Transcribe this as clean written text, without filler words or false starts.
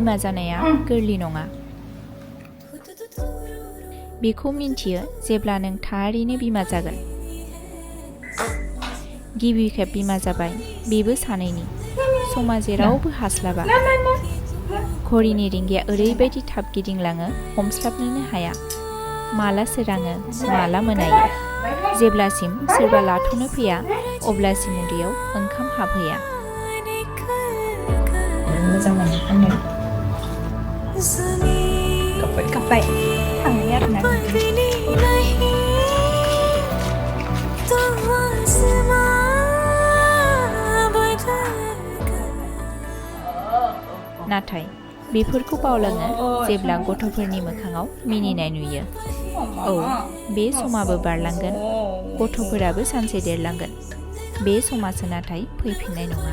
बिमा जानाया गोरलै नङा। बेखौ मिन्थियो जेब्ला नों थारैनो बिमा जागोन। गिबि खेब बिमा जाबाय, बेबो सानैनि। समा जेरावबो हास्लाबा। घड़ीनि रिंगाया ओरैबायदि थाब गिदिंलाङो, हमस्लाबनोनो हाया। माला सोराङो, माला मोनायो। जेब्लासिम सोरबा लाथ'नो फैया, अब्लासिम उदैयाव ओंखाम हाबहैया। मोजां मोनो खननो। गाबबाय थांबाय आरोना। नाथाय बेफोरखौ बावलाङो जेब्ला गथ'फोरनि मोखाङाव मिनिनाय नुयो। औ, बे समाबो बारलांगोन, गथ'फोराबो सानसे देरलांगोन। बे समासो नाथाय फैफिननाय नङा।